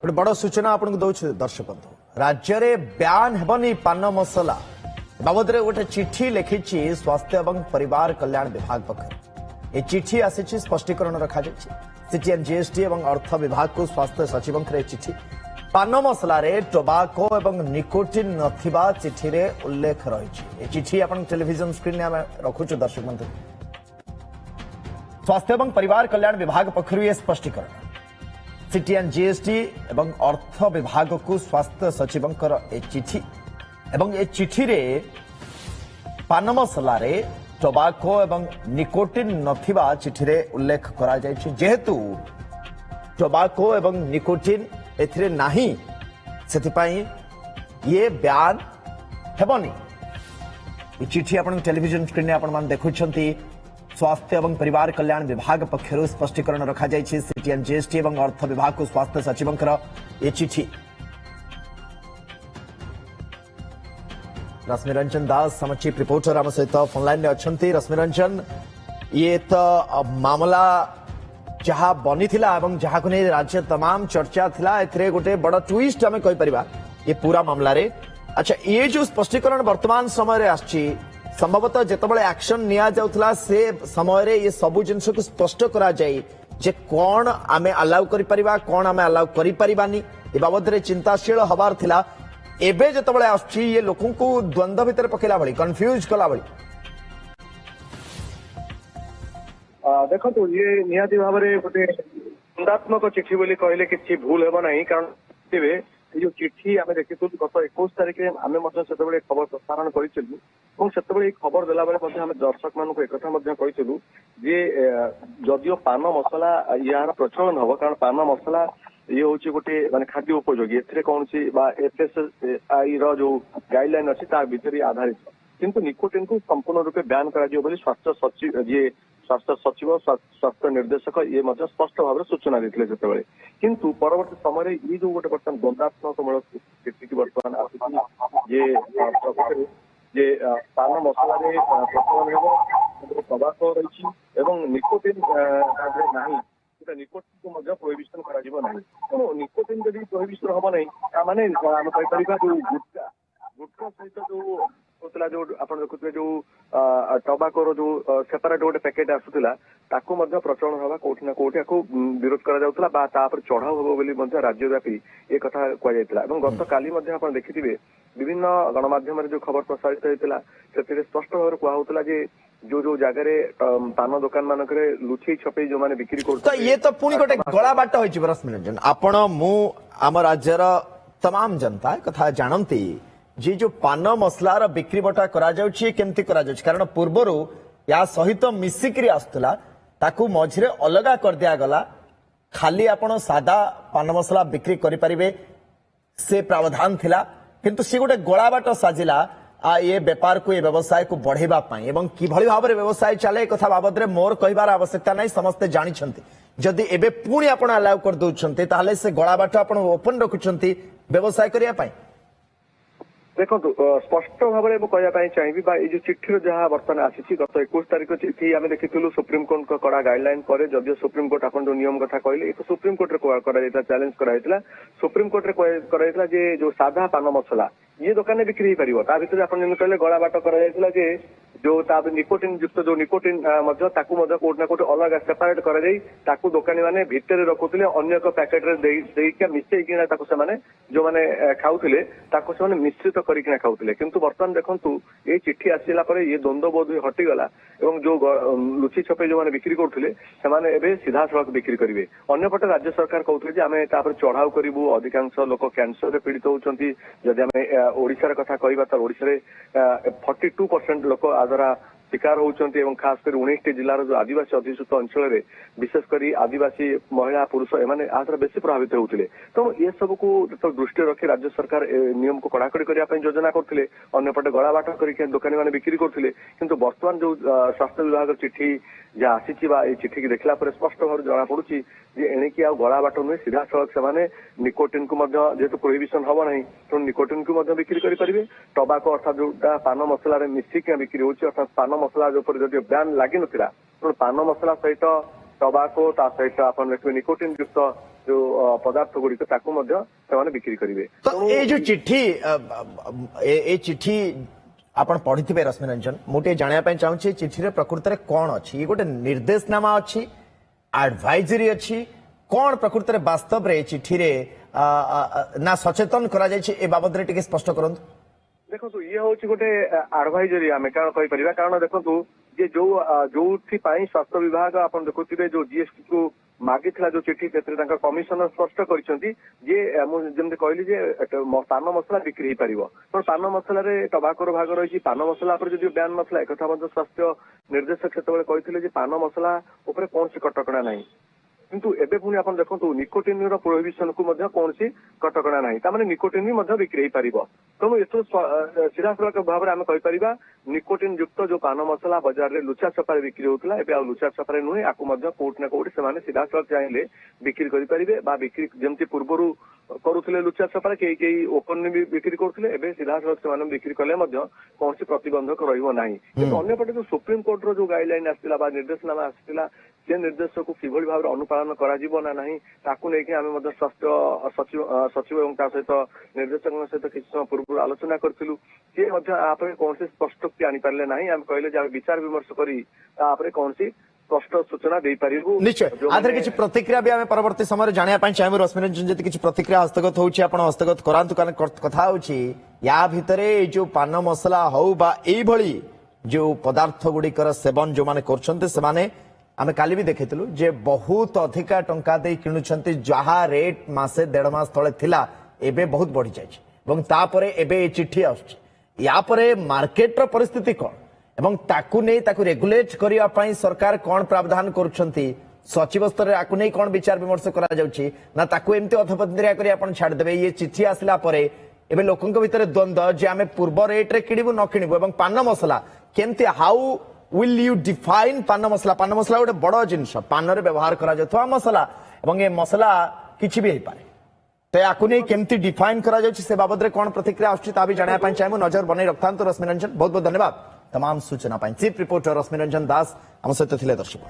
गोटे बड़ सूचना आपको दौर दर्शक बंधु राज्य में ब्यान हेबनी पान मसला बाबद गोटे चिठी लिखी स्वास्थ्य एवं परिवार कल्याण विभाग पक्ष ये चिठी आसी स्पष्टीकरण रखा सीटीएन जीएसटी और अर्थ विभाग को स्वास्थ्य सचिव चिठी पान मसला टोबाको एवं निकोटिन नथिबा चिठी रे उल्लेख रही चिठी आप टेलीविजन स्क्रीन में रखुचु दर्शक बंधु स्वास्थ्य एवं परिवार कल्याण विभाग पक्षर ये स्पष्टीकरण सीटीएन जीएसटी एवं अर्थ विभाग को स्वास्थ्य सचिव चिठी एवं ए चिठी रे पान मसला टोबाको एवं निकोटिन नथिबा चिठी रे उल्लेख करा जायछि जेहेतु टोबाको एवं निकोटिन एथिरे नाही सेथिपाई ये बयान हेबनी ये चिठी आपण टेलीविजन स्क्रीन में आपण मान देखुछंती स्वास्थ्य एवं परिवार कल्याण विभाग पक्षर स्पष्टीकरण रखा जायछि सीटीएन जीएसटी एवं अर्थ विभाग को स्वास्थ्य सचिव ये चिठी रश्मिरंजन दास आम चीफ रिपोर्टर आम सहित फोनलाइन में अच्छा रश्मिरंजन ये तो मामला जहाँ बनी जहाँ को नहीं राज्य तमाम चर्चा थिला एथिरे गोटे बड़ ट्विस्ट आम कहि ये पूरा मामला रे अच्छा ये जो स्पष्टीकरण वर्तमान समय रे आछि संभवतः जितेबाला एक्शन निया जाउथला से समय रे ये सबु जिनस को स्पष्ट करा जाए जे कौन आमे अलाउ करि परिबा कौन आमे अलाउ करि परिबानी ए बाबद रे चिंताशील हबार थिला एबे जितेबाला आछि ये लोकन को द्वंद्व भितर पकेला भली कंफ्यूज कला भली देखो तो ये निहाती भाव में गोटे द्वंदात्मक चिठी बोली कहले किसी भूल हेब ना कारण ये जो चिठी आम देखी गत 21 तारिख में आम से खबर प्रसारण करूँ से खबर देला बेले दर्शक मान एक कहूँ जे जदियो पान मसला यार प्रचलन हम कारण पान मसला ये हूँ गोटे माने खाद्य उपयोगी ए कौन एफएसएसआई जो गाइडलाइन अच्छी भितर आधारित किंतु निकोटिन को संपूर्ण रूपे बैन कर स्वास्थ्य सचिव ये स्वास्थ्य सचिव स्वास्थ्य निर्देशक ये स्पष्ट भाव सूचना देते जिते किंतु परवर्ती समय ये जो गोटे बर्तमान द्वंदात्मक मूलक स्थिति बर्तमान जे पान मसला प्रचलन हो टबाको रही निकोटिन नहीं निकोटिन को प्रोहिबिशन कर निकोटिन जब प्रोहिबिशन हम ना माने आम कहीपर जो गुटका गुटका सहित जो होता जो आप देखुए जो टबाकोर जो सेपरेट गोटे पैकेट आसूला प्रचलन हवा कौटी ना कौटी विरोध कर चढ़ाऊ हम राज्यव्यापी एक कथा कहुला गत काली देखी विभिन्न गणमाध्यम जो खबर प्रसारित होता से स्पष्ट भाव कहला जो जो जगह पान दुकान मानक लुचई छपे जो मैंने बिक्री कर ये तो पुणी गोटे गला बाट होइछि रश्मिरंजन आपण मु आम राज्यर तमाम जनता कथा जानती जी जो पान मसलार बिक्री बटा करा जाउछि केमती करा जाउछि कारण पूर्वरु या सहित मिसिकरी आस्तला ताकू मझिरे अलगा कर दिया गला खाली आपण सादा पान मसला बिक्री करि परिबे से प्रावधान थिला किंतु से गोटे गला बाट साजिला ये व्यापार को ये व्यवसाय को बढ़ेबा पाई एवं किभଳି भाबरे व्यवसाय चले कथा बाबद रे मोर कहिबार आवश्यकता नहीं समस्ते जानि छंती जदि एबे पुणी आपण अलाउ कर दउछंती ताले से गला बाट आपण ओपन रखुछंती व्यवसाय करिया पाई देखो स्पष्ट भाव में कहवाई चाहिए जो चिठी जहाँ बर्तमान आसी गत 21 तारिख चिठी आम देखी सुप्रीमकोर्ट कड़ा गाइडलाइन पर जदिव सुप्रीमकोर्ट आप जो नियम कथा कहले तो सुप्रीमकोर्ट चैलेंज कराइला सुप्रीमकोर्ट जो साधा पान मसला ये दुकान बिक्री हो पार भर आप कहले गला बाट कर जो निकोटिन युक्त जो निकोटिन कोट ना कोट अलग सेपरेट कर दुकानी मैंने भितर रखुले अन्य एक पैकेट मिसईकिना जो मैंने खाऊले से मिश्रित करना खाऊले किंतु बर्तमान देखु ये चिट्ठी आसला ये द्वंद्व बोध हटिगला और जो लुचि छपे जो मैंने बिक्री करुले से सीधा सड़क बिक्री करेंगे अंपटे राज्य सरकार कहते आम चढ़ाऊ करूँ अधिकांश लोक कैंसर पीड़ित होती जदि आम ओडिशार कथा कहवा तो ओडिशा 42% लोक द्वारा शिकार होती खास कर 19 जिलार जो आदिवासी अधीक्षित अंचल विशेषकर आदिवासी महिला पुरुष एमाने बेसी प्रभावित होते तो ये सब को तो दृष्टि रखी राज्य सरकार नियम को कड़ाकड़ी करने योजना करते अंपटे गला बाट कर दुकानी मैंने बिक्री करते किंतु बर्तमान जो स्वास्थ्य विभाग चिठी जहाँ आसी चिठी की देखला स्पष्ट भाव जना पड़ी एणिकी आ गला बाट नुहे सीधा सड़क से निकोटिन को जेहेतु प्रोहिबिशन हम ना तो निकोटिन को बिक्री करेंगे टबाको अर्थात जो पान मसला मिसिक बिक्री होती अर्थात पान मसला जो बैन लगी ना तो पान मसला सहित टबाको ता सहित आप देखिए निकोटिन युक्त ଯୋଉ ପଦାର୍ଥ ଗୁଡିକ ତାକୁ ମଧ୍ୟ ସେମାନେ ବିକ୍ରି କରିବେ। ତ ଏ ଯୋଉ ଚିଠି ଏ ଚିଠି ଆପଣ ପଢିଥିବେ ରଶ୍ମି ରଞ୍ଜନ, ମୁଁ ଟିକେ ଜାଣିବା ପାଇଁ ଚାହୁଁଛି ଚିଠିରେ ପ୍ରକୃତରେ କଣ ଅଛି? ଇଏ ଗୋଟେ ନିର୍ଦ୍ଦେଶନାମା ଅଛି, ଆଡଭାଇଜରୀ ଅଛି, କଣ ପ୍ରକୃତରେ ବାସ୍ତବରେ ଏ ଚିଠିରେ ନା ସଚେତନ କରାଯାଇଛି ଏ ବାବଦରେ ଟିକେ ସ୍ପଷ୍ଟ କରନ୍ତୁ। ଦେଖନ୍ତୁ ଇଏ ହଉଛି ଗୋଟେ ଆଡଭାଇଜରୀ ଆମେ କାରଣ କହିପାରିବା, କାରଣ ଦେଖନ୍ତୁ ଯେ ଯୋଉଥିପାଇଁ ସ୍ୱାସ୍ଥ୍ୟ ବିଭାଗ ଆପଣ ଦେଖୁଥିବେ ଯୋଉ ଜିଏସଟି କୁ ମାଗିଥିଲା ଯୋଉ ଚିଠି, ସେଥିରେ ତାଙ୍କ କମିଶନର ସ୍ପଷ୍ଟ କରିଛନ୍ତି ଯେ ମୁଁ ଯେମିତି କହିଲି ଯେ ପାନ ମସଲା ବିକ୍ରି ହେଇପାରିବ। ତେଣୁ ପାନ ମସଲାରେ ଟବାକୋର ଭାଗ ରହିଛି। ପାନ ମସଲା ଉପରେ ଯଦି ବ୍ୟାନ୍ ନଥିଲା, ଏକଥା ମଧ୍ୟ ସ୍ୱାସ୍ଥ୍ୟ ନିର୍ଦ୍ଦେଶକ ସେତେବେଳେ କହିଥିଲେ ଯେ ପାନ ମସଲା ଉପରେ କୌଣସି କଟକଣା ନାହିଁ। କିନ୍ତୁ ଏବେ ପୁଣି ଆପଣ ଦେଖନ୍ତୁ ନିକୋଟିନ୍ ର ପ୍ରୋହିବିସନ କୁ ମଧ୍ୟ କୌଣସି କଟକଣା ନାହିଁ, ତାମାନେ ନିକୋଟିନ୍ ବି ମଧ୍ୟ ବିକ୍ରି ହେଇପାରିବ। ତେଣୁ ଏଥିରୁ ସିଧାସଳଖ ଭାବରେ ଆମେ କହିପାରିବା ନିକୋଟିନ୍ ଯୁକ୍ତ ଯୋଉ ପାନ ମସଲା ବଜାରରେ ଲୁଚା ଛପାରେ ବିକ୍ରି ହଉଥିଲା, ଏବେ ଆଉ ଲୁଚା ଛପାରେ ନୁହେଁ, ଆକୁ ମଧ୍ୟ କୋଉଠି ନା କୋଉଠି ସେମାନେ ସିଧାସଳଖ ଚାହିଁଲେ ବିକ୍ରି କରିପାରିବେ। ବା ବିକ୍ରି ଯେମିତି ପୂର୍ବରୁ କରୁଥିଲେ ଲୁଚା ଛପାରେ କେହି ଓପନରେ ବି ବିକ୍ରି କରୁଥିଲେ, ଏବେ ସିଧାସଳଖ ସେମାନେ ବିକ୍ରି କଲେ ମଧ୍ୟ କୌଣସି ପ୍ରତିବନ୍ଧକ ରହିବ ନାହିଁ। କିନ୍ତୁ ଅନ୍ୟପଟେ ଯୋଉ ସୁପ୍ରିମକୋର୍ଟର ଯୋଉ ଗାଇଡଲାଇନ ଆସିଥିଲା ବା ନିର୍ଦ୍ଦେଶନାମା ଆସିଥିଲା, ସେ ନିର୍ଦ୍ଦେଶକୁ କିଭଳି ଭାବରେ ଅନୁପାଳନ କରାଯିବ ନା ନାହିଁ ତାକୁ ନେଇକି ଆମେ ମଧ୍ୟ ସ୍ୱାସ୍ଥ୍ୟ ସଚିବ ଏବଂ ତା ସହିତ ନିର୍ଦ୍ଦେଶକଙ୍କ ସହିତ କିଛି ସମୟ ପୂର୍ବରୁ ଆଲୋଚନା କରିଥିଲୁ। ସେ ମଧ୍ୟ ତାପରେ କୌଣସି ସ୍ପଷ୍ଟୋକ୍ତି ଆଣିପାରିଲେ ନାହିଁ। ଆମେ କହିଲେ ଯେ ଆମେ ବିଚାର ବିମର୍ଶ କରି ତାପରେ କୌଣସି ସ୍ପଷ୍ଟ ସୂଚନା ଦେଇପାରିବୁ। ନିଶ୍ଚୟ ଆଧରେ କିଛି ପ୍ରତିକ୍ରିୟା ବି ଆମେ ପରବର୍ତ୍ତୀ ସମୟରେ ଜାଣିବା ପାଇଁ ଚାହିଁବୁ। ରଶ୍ମି ରଞ୍ଜନ ଯଦି କିଛି ପ୍ରତିକ୍ରିୟା ହସ୍ତଗତ ହଉଛି ଆପଣ ହସ୍ତଗତ କରାନ୍ତୁ, କାରଣ କଥା ହଉଛି ୟା ଭିତରେ ଏଇ ଯୋଉ ପାନ ମସଲା ହଉ ବା ଏଇଭଳି ଯୋଉ ପଦାର୍ଥ ଗୁଡିକର ସେବନ ଯୋଉମାନେ କରୁଛନ୍ତି ସେମାନେ ଆମେ କାଲି ବି ଦେଖିଥିଲୁ ଯେ ବହୁତ ଅଧିକା ଟଙ୍କା ଦେଇ କିଣୁଛନ୍ତି, ଯାହା ରେଟ୍ ମାସେ ଦେଢ ମାସ ତଳେ ଥିଲା ଏବେ ବହୁତ ବଢି ଯାଇଛି ଏବଂ ତାପରେ ଏବେ ଏ ଚିଠି ଆସୁଛି। ୟା ପରେ ମାର୍କେଟର ପରିସ୍ଥିତି କଣ ଏବଂ ତାକୁ ନେଇ ତାକୁ ରେଗୁଲେଟ କରିବା ପାଇଁ ସରକାର କଣ ପ୍ରାବଧାନ କରୁଛନ୍ତି, ସଚିବ ସ୍ତରରେ ଆକୁ ନେଇ କଣ ବିଚାର ବିମର୍ଶ କରାଯାଉଛି ନା ତାକୁ ଏମିତି ଅଧପତିରିଆ କରି ଆପଣ ଛାଡିଦେବେ। ଇଏ ଚିଠି ଆସିଲା ପରେ ଏବେ ଲୋକଙ୍କ ଭିତରେ ଦ୍ୱନ୍ଦ୍ୱ ଯେ ଆମେ ପୂର୍ବ ରେଟ୍ରେ କିଣିବୁ ନ କିଣିବୁ ଏବଂ ପାନ ମସଲା କେମିତି ହାଉ will you define ପାନ ମସଲା ଗୋଟେ ବଡ ଜିନିଷ, ପାନରେ ବ୍ୟବହାର କରାଯାଉଥିବା ମସଲା ଏବଂ ଏ ମସଲା କିଛି ବି ହେଇପାରେ। ତ ୟାକୁ ନେଇ କେମିତି ଡିଫାଇନ କରାଯାଉଛି ସେ ବାବଦରେ କଣ ପ୍ରତିକ୍ରିୟା ଆସୁଛି ତା ବି ଜାଣିବା ପାଇଁ ଚାହିଁବୁ। ନଜର ବନେଇ ରଖଥାନ୍ତୁ। ରଶ୍ମି ରଞ୍ଜନ ବହୁତ ବହୁତ ଧନ୍ୟବାଦ ତମାମ ସୂଚନା ପାଇଁ। ଚିଫ୍ ରିପୋର୍ଟର ରଶ୍ମି ରଞ୍ଜନ ଦାସ ଆମ ସହିତ ଥିଲେ। ଦର୍ଶକ।